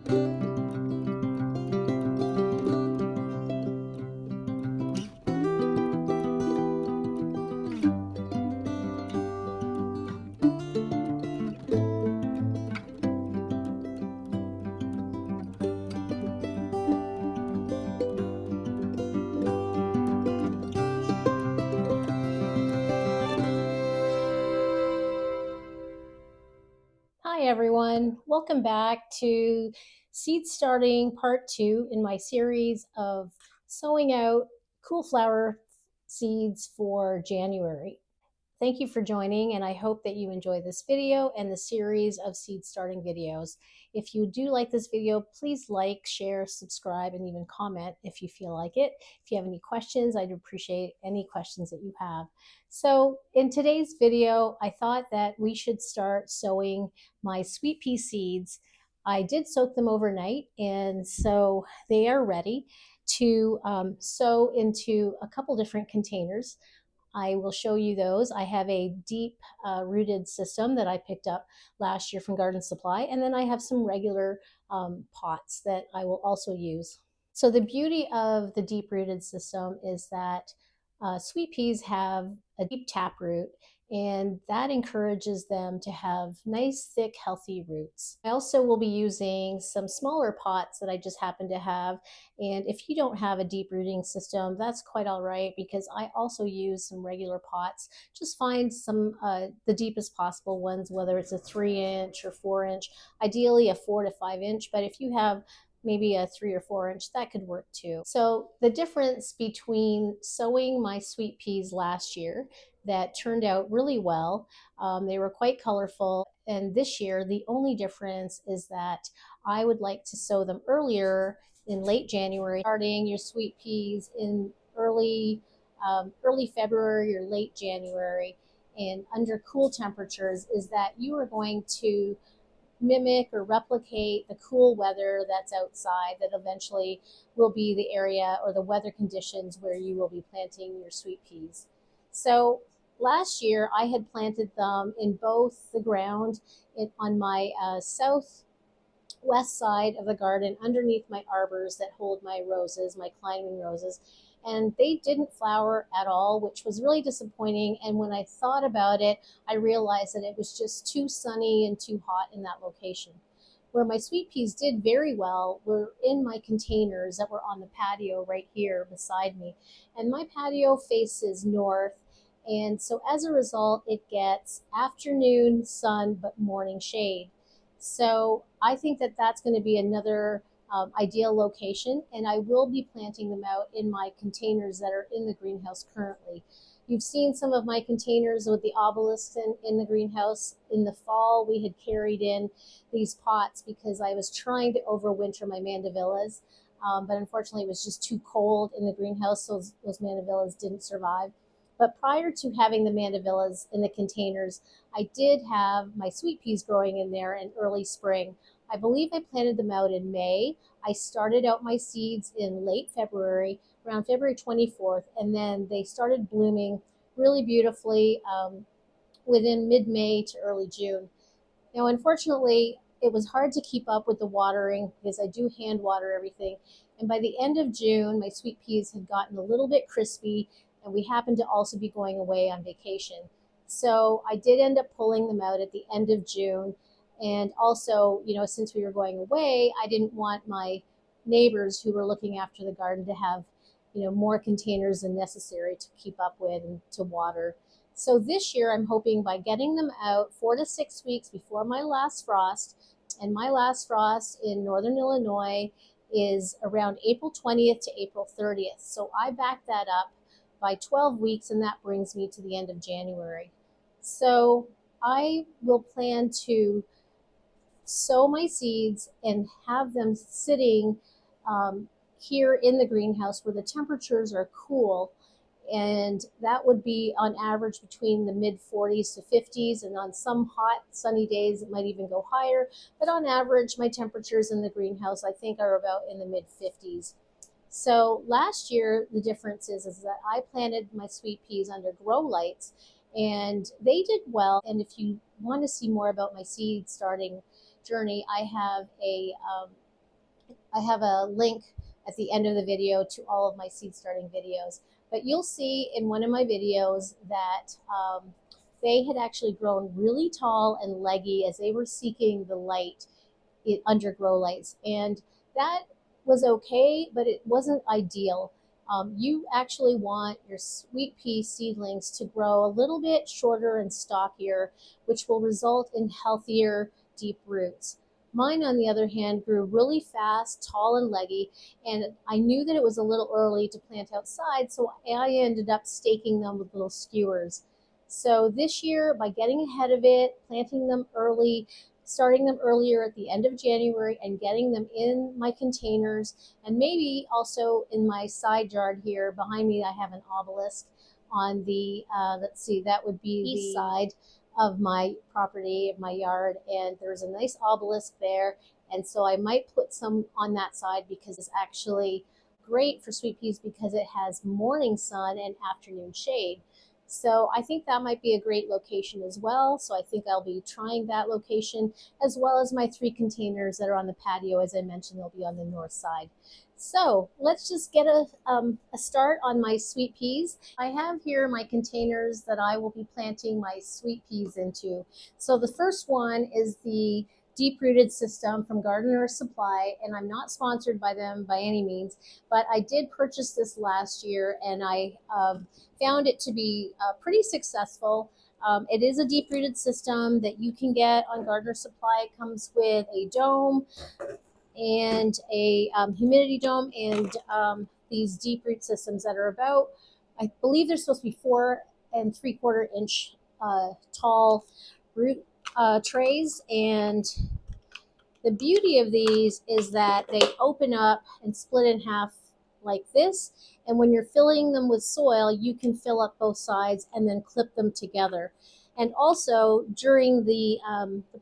Hi everyone, welcome back to seed starting part 2 in my series of sowing out cool flower seeds for January. Thank you for joining, and I hope that you enjoy this video and the series of seed starting videos. If you do like this video, please like, share, subscribe, and even comment if you feel like it. If you have any questions, I'd appreciate any questions that you have. So in today's video, I thought that we should start sowing my sweet pea seeds. I did soak them overnight, and so they are ready to sow into a couple different containers. I will show you those. I have a deep rooted system that I picked up last year from Garden Supply, and then I have some regular pots that I will also use. So the beauty of the deep rooted system is that sweet peas have a deep taproot, and that encourages them to have nice, thick, healthy roots. I also will be using some smaller pots that I just happen to have. And if you don't have a deep rooting system, that's quite all right, because I also use some regular pots. Just find some the deepest possible ones, whether it's a 3-inch or 4-inch, ideally a 4 to 5 inch. But if you have maybe a 3 or 4 inch, that could work too. So the difference between sowing my sweet peas last year that turned out really well, they were quite colorful, and this year the only difference is that I would like to sow them earlier in late January. Starting your sweet peas in early February or late January and under cool temperatures, is that you are going to mimic or replicate the cool weather that's outside, that eventually will be the area or the weather conditions where you will be planting your sweet peas. So last year I had planted them in both the ground on my southwest side of the garden underneath my arbors that hold my roses, my climbing roses, and they didn't flower at all, which was really disappointing. And when I thought about it, I realized that it was just too sunny and too hot in that location. Where my sweet peas did very well were in my containers that were on the patio right here beside me. And my patio faces north, and so as a result, it gets afternoon sun but morning shade. So I think that that's going to be another ideal location, and I will be planting them out in my containers that are in the greenhouse currently. You've seen some of my containers with the obelisks in the greenhouse. In the fall, we had carried in these pots because I was trying to overwinter my mandavillas, but unfortunately it was just too cold in the greenhouse, so those mandavillas didn't survive. But prior to having the mandavillas in the containers, I did have my sweet peas growing in there in early spring. I believe I planted them out in May. I started out my seeds in late February, around February 24th, and then they started blooming really beautifully within mid-May to early June. Now, unfortunately, it was hard to keep up with the watering because I do hand water everything. And by the end of June, my sweet peas had gotten a little bit crispy, and we happened to also be going away on vacation. So I did end up pulling them out at the end of June. And also, since we were going away, I didn't want my neighbors who were looking after the garden to have, more containers than necessary to keep up with and to water. So this year I'm hoping by getting them out 4 to 6 weeks before my last frost, and my last frost in northern Illinois is around April 20th to April 30th. So I back that up by 12 weeks, and that brings me to the end of January. So I will plan to sow my seeds and have them sitting here in the greenhouse where the temperatures are cool, and that would be on average between the mid 40s to 50s, and on some hot sunny days it might even go higher, but on average my temperatures in the greenhouse I think are about in the mid 50s. So last year the difference is that I planted my sweet peas under grow lights, and they did well. And if you want to see more about my seed starting journey, I have a I have a link at the end of the video to all of my seed starting videos. But you'll see in one of my videos that they had actually grown really tall and leggy as they were seeking the light under grow lights. And that was okay, but it wasn't ideal. You actually want your sweet pea seedlings to grow a little bit shorter and stockier, which will result in healthier, deep roots. Mine, on the other hand, grew really fast, tall, and leggy, and I knew that it was a little early to plant outside, so I ended up staking them with little skewers. So this year, by getting ahead of it, planting them early, starting them earlier at the end of January and getting them in my containers, and maybe also in my side yard here behind me. I have an obelisk on the let's see, that would be the east side of my property, of my yard, and there's a nice obelisk there, and so I might put some on that side because it's actually great for sweet peas because it has morning sun and afternoon shade. So I think that might be a great location as well. So I think I'll be trying that location, as well as my 3 containers that are on the patio. As I mentioned, they'll be on the north side. So let's just get a start on my sweet peas. I have here my containers that I will be planting my sweet peas into. So the first one is the deep rooted system from Gardener Supply, and I'm not sponsored by them by any means, but I did purchase this last year, and I found it to be pretty successful. It is a deep rooted system that you can get on Gardener Supply. It comes with a dome and a humidity dome, and these deep root systems that are about, I believe they're supposed to be 4 3/4 inch tall root trays. And the beauty of these is that they open up and split in half like this. And when you're filling them with soil, you can fill up both sides and then clip them together. And also during the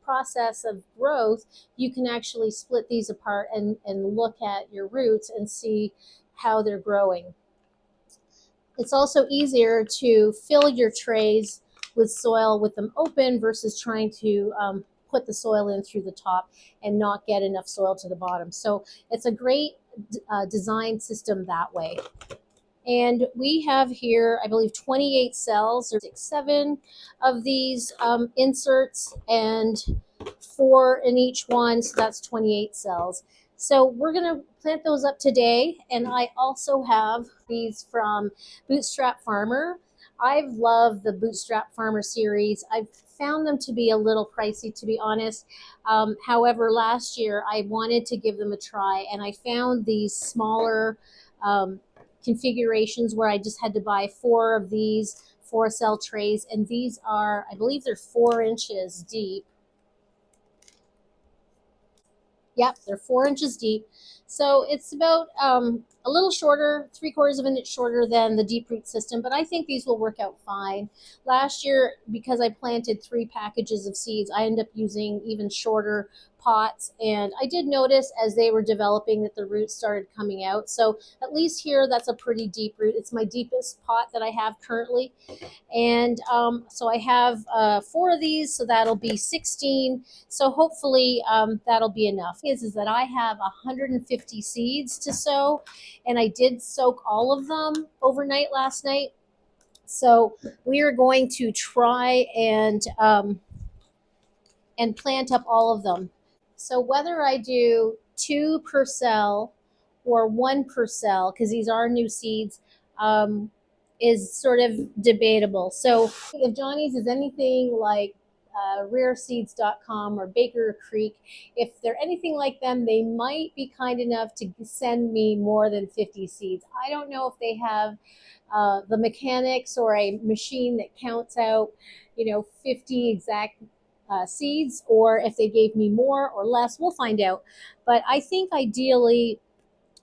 process of growth, you can actually split these apart and look at your roots and see how they're growing. It's also easier to fill your trays with soil with them open versus trying to put the soil in through the top and not get enough soil to the bottom. So it's a great design system that way. And we have here, I believe, 28 cells. There's 7 of these inserts and 4 in each one, so that's 28 cells. So we're going to plant those up today. And I also have these from Bootstrap Farmer. I've loved the Bootstrap Farmer series. I've found them to be a little pricey, to be honest. However, last year I wanted to give them a try, and I found these smaller configurations where I just had to buy 4 of these 4-cell trays, and these are, I believe they're 4 inches deep. Yep, they're 4 inches deep. So it's about a little shorter, 3/4 of an inch shorter than the deep root system, but I think these will work out fine. Last year, because I planted 3 packages of seeds, I ended up using even shorter pots, and I did notice as they were developing that the roots started coming out. So at least here, that's a pretty deep root. It's my deepest pot that I have currently. And so I have 4 of these, so that'll be 16. So hopefully that'll be enough. Is that I have 150 seeds to sow, and I did soak all of them overnight last night. So we are going to try and plant up all of them. So whether I do 2 per cell or 1 per cell, because these are new seeds, is sort of debatable. So if Johnny's is anything like rareseeds.com or Baker Creek, if they're anything like them, they might be kind enough to send me more than 50 seeds. I don't know if they have the mechanics or a machine that counts out, 50 exact seeds, or if they gave me more or less. We'll find out. But I think ideally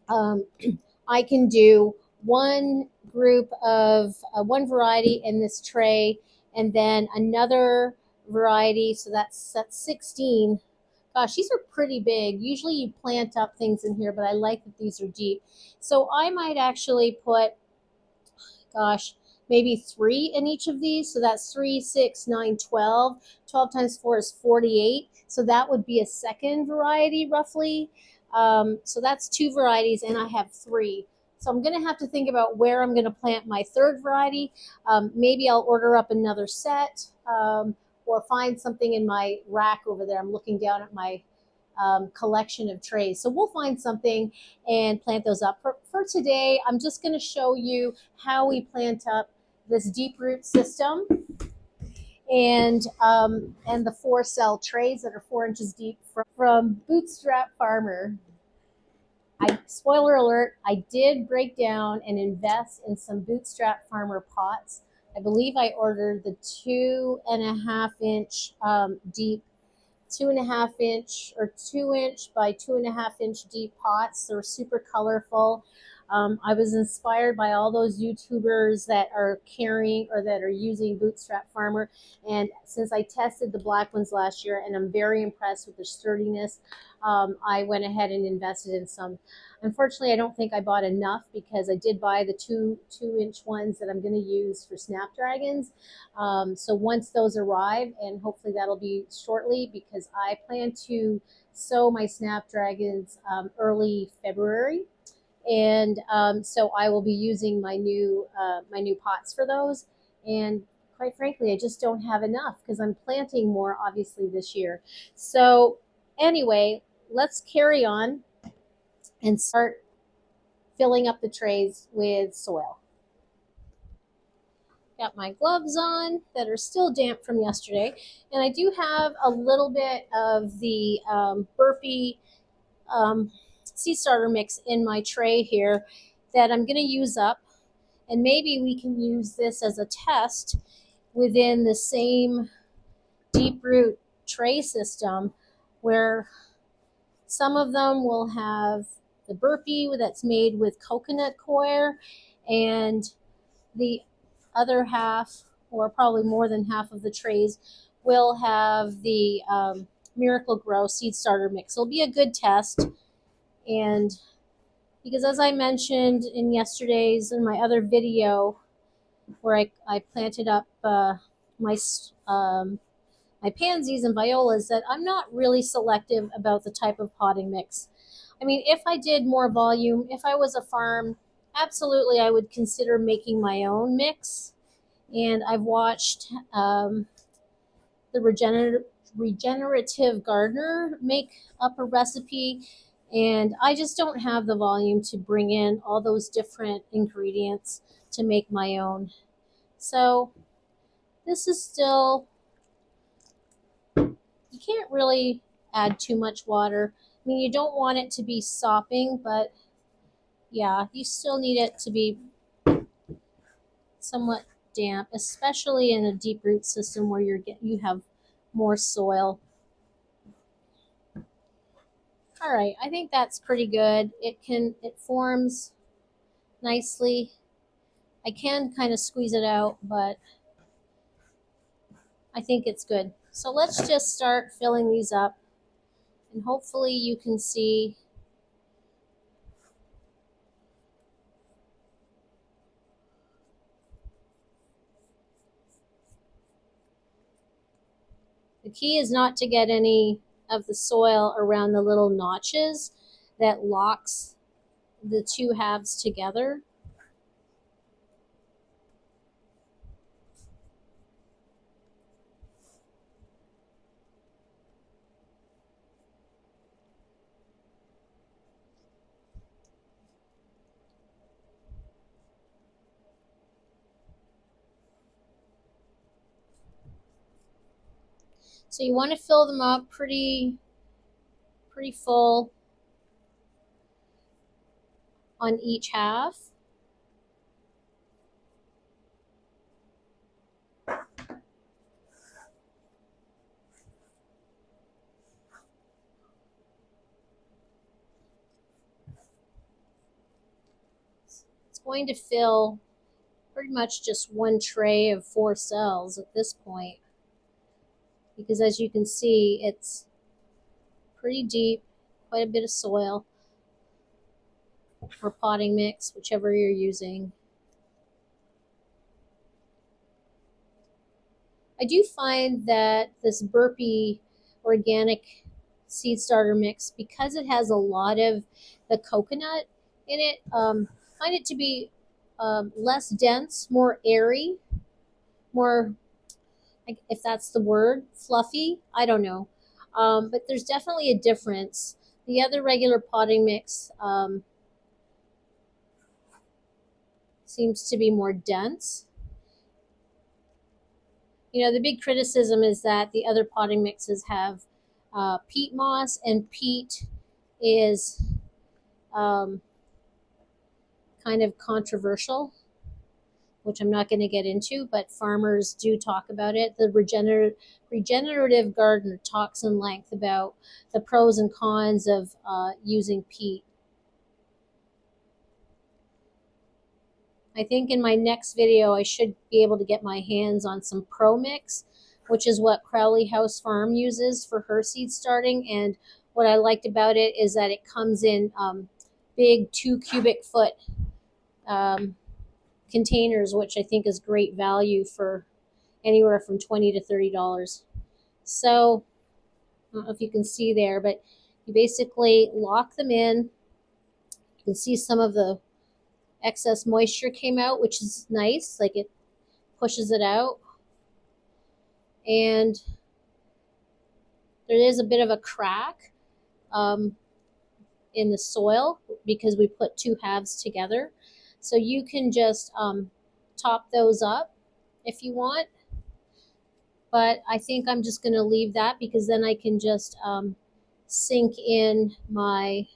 I can do one group of one variety in this tray, and then another variety. So that's 16. Gosh, these are pretty big. Usually you plant up things in here, but I like that these are deep. So I might actually put, gosh, maybe 3 in each of these. So that's 3, 6, 9, 12. 12 times 4 is 48. So that would be a second variety roughly. So that's two varieties, and I have three. So I'm going to have to think about where I'm going to plant my third variety. Maybe I'll order up another set, or find something in my rack over there. I'm looking down at my collection of trays. So we'll find something and plant those up. For today, I'm just going to show you how we plant up this deep root system, and the 4-cell trays that are 4 inches deep from Bootstrap Farmer. Spoiler alert, I did break down and invest in some Bootstrap Farmer pots. I believe I ordered the 2.5 inch deep, 2.5 inch or 2 inch by 2.5 inch deep pots. They're super colorful. I was inspired by all those YouTubers that are carrying or that are using Bootstrap Farmer. And since I tested the black ones last year and I'm very impressed with their sturdiness, I went ahead and invested in some. Unfortunately, I don't think I bought enough because I did buy the 2 inch ones that I'm going to use for snapdragons. So once those arrive, and hopefully that'll be shortly, because I plan to sow my snapdragons early February, and so I will be using my new pots for those. And quite frankly, I just don't have enough because I'm planting more obviously this year. So anyway, let's carry on and start filling up the trays with soil. Got my gloves on that are still damp from yesterday, and I do have a little bit of the burpee seed starter mix in my tray here that I'm going to use up, and maybe we can use this as a test within the same deep root tray system, where some of them will have the burpee that's made with coconut coir, and the other half, or probably more than half of the trays, will have the Miracle Grow seed starter mix. It'll be a good test. And because, as I mentioned in my other video, where I planted up my my pansies and violas, that I'm not really selective about the type of potting mix. I mean, if I did more volume, if I was a farm, absolutely I would consider making my own mix. And I've watched the regenerative gardener make up a recipe, and I just don't have the volume to bring in all those different ingredients to make my own. So this is still, you can't really add too much water. I mean, you don't want it to be sopping, but yeah, you still need it to be somewhat damp, especially in a deep root system where you have more soil. All right, I think that's pretty good. It forms nicely. I can kind of squeeze it out, but I think it's good. So let's just start filling these up, and hopefully you can see the key is not to get any of the soil around the little notches that locks the two halves together. So you want to fill them up pretty full on each half. It's going to fill pretty much just one tray of 4 cells at this point, because as you can see, it's pretty deep, quite a bit of soil, or potting mix, whichever you're using. I do find that this burpee organic seed starter mix, because it has a lot of the coconut in it, find it to be less dense, more airy, more, if that's the word, fluffy. I don't know. But there's definitely a difference. The other regular potting mix seems to be more dense. You know, the big criticism is that the other potting mixes have peat moss, and peat is um, kind of controversial, which I'm not going to get into, but farmers do talk about it. The regenerative gardener talks in length about the pros and cons of using peat. I think in my next video, I should be able to get my hands on some Pro Mix, which is what Crowley House Farm uses for her seed starting. And what I liked about it is that it comes in big 2 cubic foot containers, which I think is great value for anywhere from $20 to $30. So I don't know if you can see there, but you basically lock them in. You can see some of the excess moisture came out, which is nice. Like, it pushes it out. And there is a bit of a crack in the soil because we put 2 halves together. So you can just top those up if you want. But I think I'm just going to leave that, because then I can just sink in my,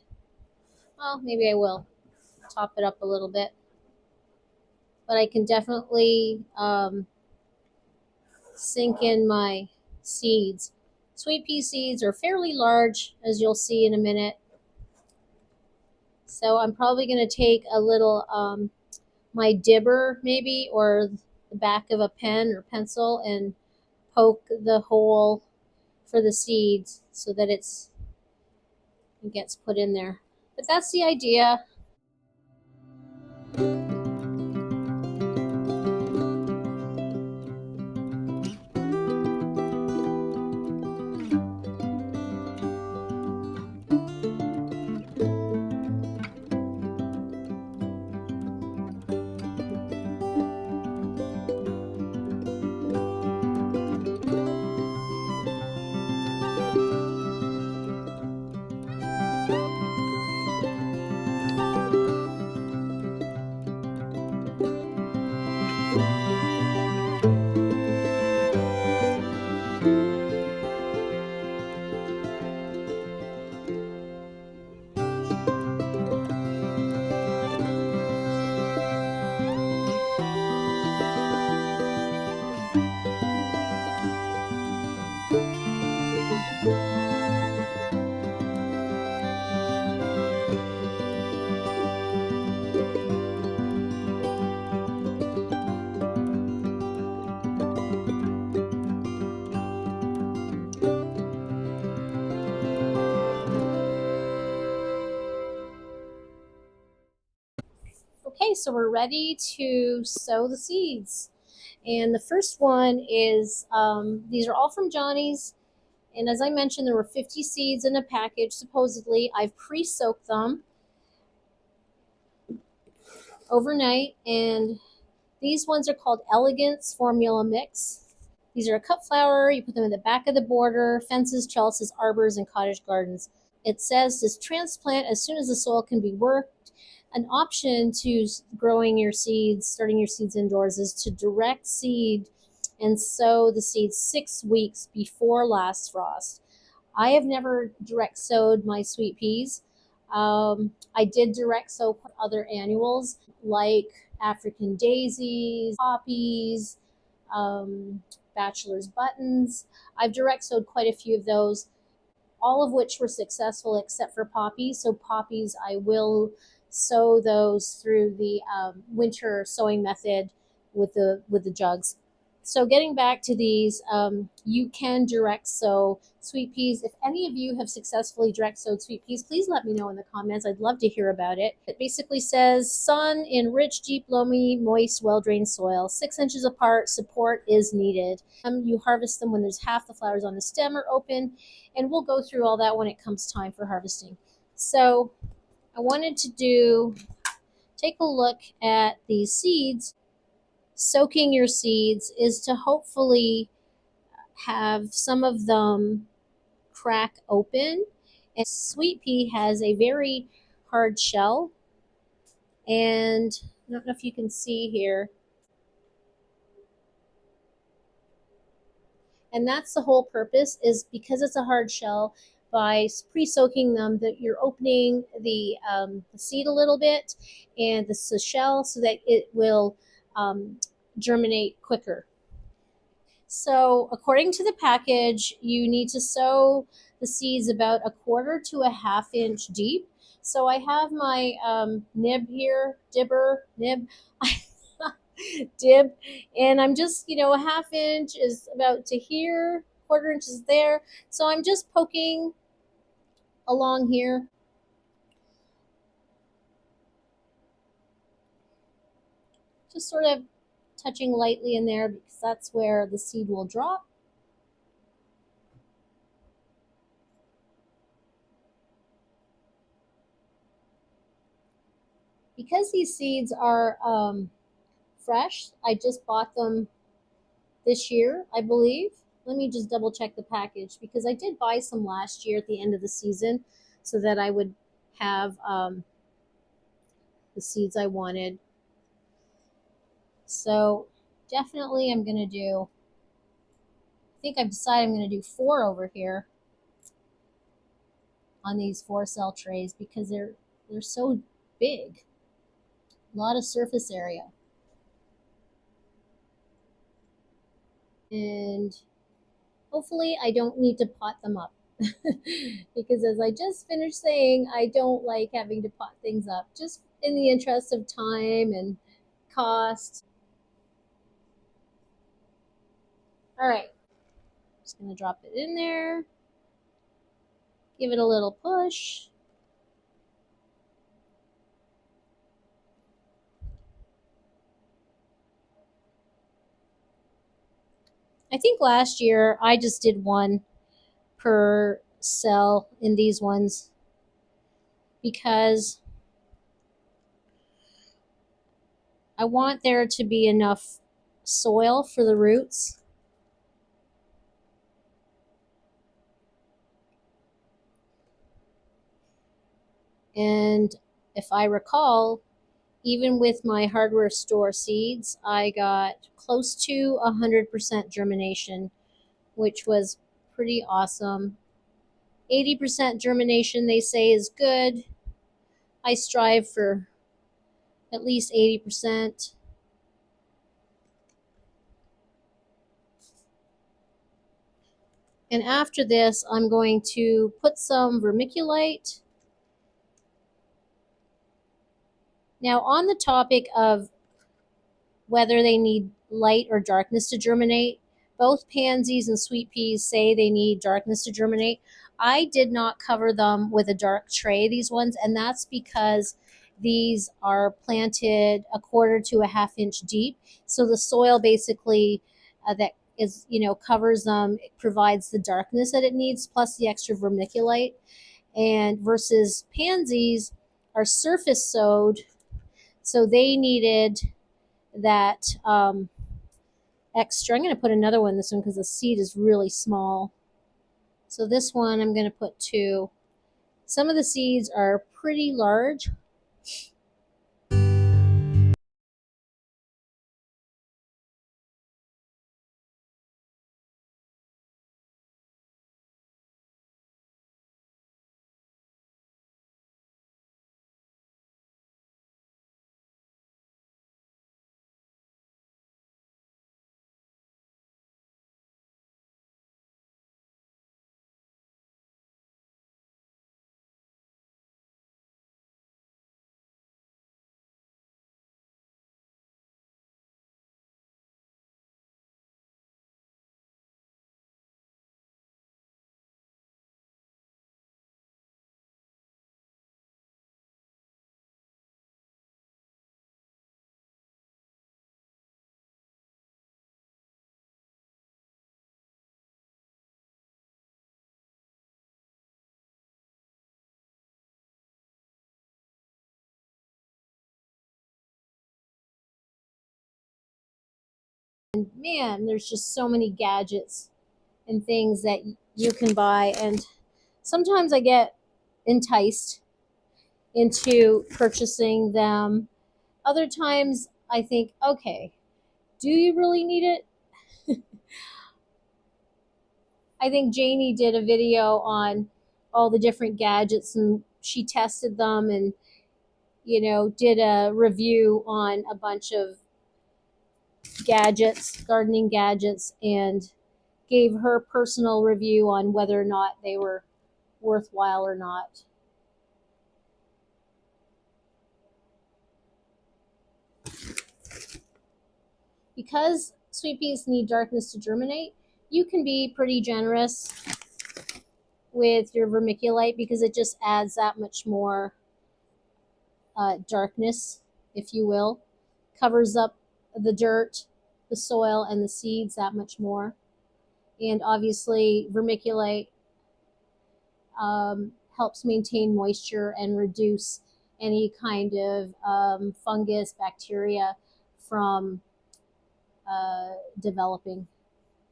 well, maybe I will top it up a little bit. But I can definitely sink in my seeds. Sweet pea seeds are fairly large, as you'll see in a minute. So I'm probably going to take a little, my dibber maybe, or the back of a pen or pencil, and poke the hole for the seeds so that it gets put in there. But that's the idea. Okay, so we're ready to sow the seeds. And the first one is, these are all from Johnny's. And as I mentioned, there were 50 seeds in a package, supposedly. I've pre-soaked them overnight. And these ones are called Elegance Formula Mix. These are a cut flower. You put them in the back of the border, fences, trellises, arbors, and cottage gardens. It says to transplant as soon as the soil can be worked. An option to growing your seeds, starting your seeds indoors, is to direct seed and sow the seeds 6 weeks before last frost. I have never direct sowed my sweet peas. I did direct sow other annuals like African daisies, poppies, bachelor's buttons. I've direct sowed quite a few of those, all of which were successful except for poppies. So poppies, I will sow those through the winter sowing method with the jugs. So getting back to these, you can direct sow sweet peas. If any of you have successfully direct sowed sweet peas, please let me know in the comments. I'd love to hear about it. It basically says sun in rich, deep, loamy, moist, well-drained soil, 6 inches apart. Support is needed. You harvest them when there's half the flowers on the stem are open, and we'll go through all that when it comes time for harvesting. So I wanted to take a look at these seeds. Soaking your seeds is to hopefully have some of them crack open. And sweet pea has a very hard shell, and I don't know if you can see here. And that's the whole purpose, is because it's a hard shell, by pre-soaking them, that you're opening the seed a little bit and the shell, so that it will germinate quicker. So, according to the package, you need to sow the seeds about a quarter to a half inch deep. So, I have my nib here, nib, dib, and I'm just, a half inch is about to here, quarter inch is there. So, I'm just poking along here, just sort of touching lightly in there, because that's where the seed will drop. Because these seeds are fresh, I just bought them this year, I believe. Let me just double check the package, because I did buy some last year at the end of the season, so that I would have the seeds I wanted. So definitely I'm going to do, I think I've decided I'm going to do 4 over here on these 4 cell trays, because they're so big. A lot of surface area. And hopefully I don't need to pot them up. Because as I just finished saying, I don't like having to pot things up, just in the interest of time and cost. All right, just gonna drop it in there, give it a little push. I think last year I just did 1 per cell in these ones, because I want there to be enough soil for the roots. And if I recall, even with my hardware store seeds, I got close to 100% germination, which was pretty awesome. 80% germination, they say, is good. I strive for at least 80%. And after this, I'm going to put some vermiculite. Now, on the topic of whether they need light or darkness to germinate, both pansies and sweet peas say they need darkness to germinate. I did not cover them with a dark tray, these ones, and that's because these are planted a quarter to a half inch deep. So the soil basically that is, covers them, it provides the darkness that it needs, plus the extra vermiculite. And versus pansies are surface sowed, so they needed that extra. I'm going to put another one in this one, because the seed is really small. So this one I'm going to put 2. Some of the seeds are pretty large. Man, there's just so many gadgets and things that you can buy. And sometimes I get enticed into purchasing them. Other times I think, okay, do you really need it? I think Janie did a video on all the different gadgets and she tested them and, did a review on a bunch of gadgets, gardening gadgets, and gave her personal review on whether or not they were worthwhile or not. Because sweet peas need darkness to germinate, you can be pretty generous with your vermiculite because it just adds that much more darkness, if you will, covers up the dirt, the soil, and the seeds that much more. And obviously, vermiculite helps maintain moisture and reduce any kind of fungus, bacteria from developing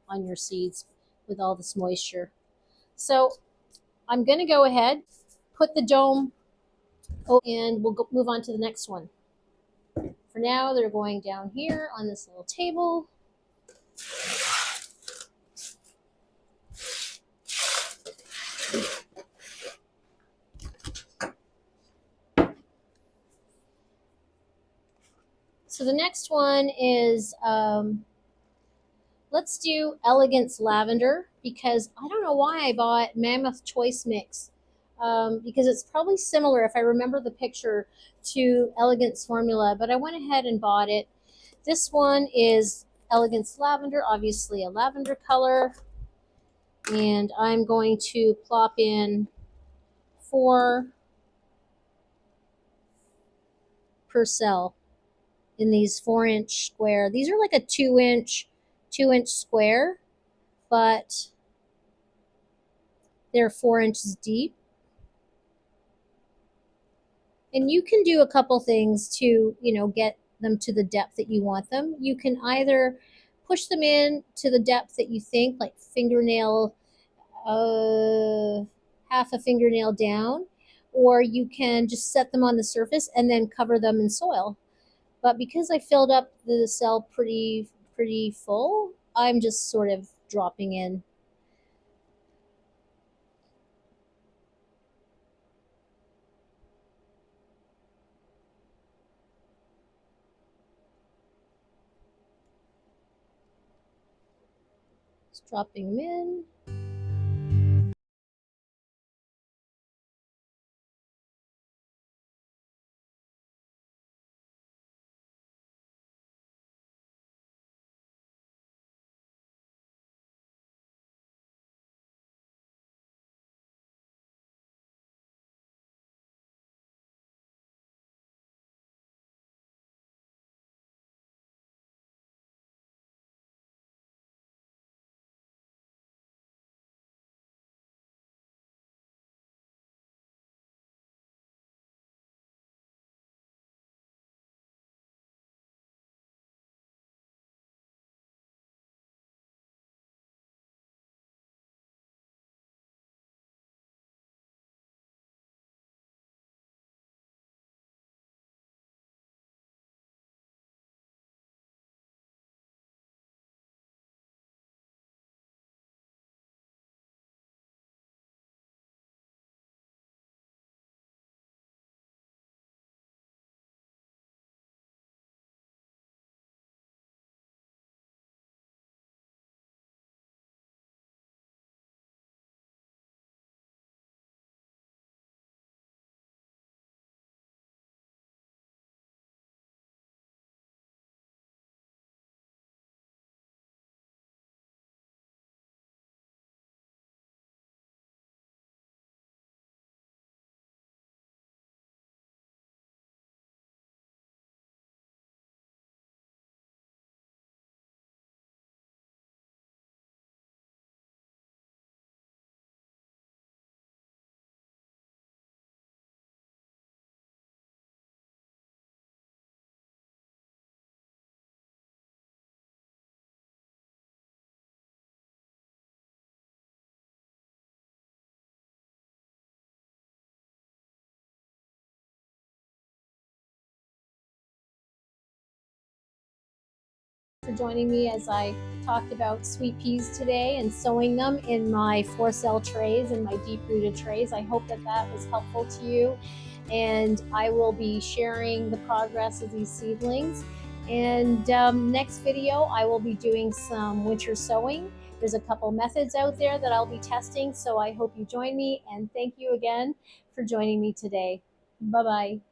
on your seeds with all this moisture. So I'm going to go ahead, put the dome, and we'll move on to the next one. For now, they're going down here on this little table. So the next one is let's do Elegance Lavender because I don't know why I bought Mammoth Choice Mix because it's probably similar if I remember the picture to Elegance Formula, but I went ahead and bought it. This one is Elegance Lavender, obviously a lavender color, and I'm going to plop in 4 per cell in these 4-inch square. These are like a 2-inch square, but they're 4 inches deep. And you can do a couple things to, get them to the depth that you want them. You can either push them in to the depth that you think, like fingernail, half a fingernail down, or you can just set them on the surface and then cover them in soil. But because I filled up the cell pretty full, I'm just sort of dropping in. Just dropping them in. joining me as I talked about sweet peas today and sowing them in my 4-cell trays and my deep-rooted trays. I hope that that was helpful to you, and I will be sharing the progress of these seedlings. And next video, I will be doing some winter sowing. There's a couple methods out there that I'll be testing, so I hope you join me, and thank you again for joining me today. Bye-bye.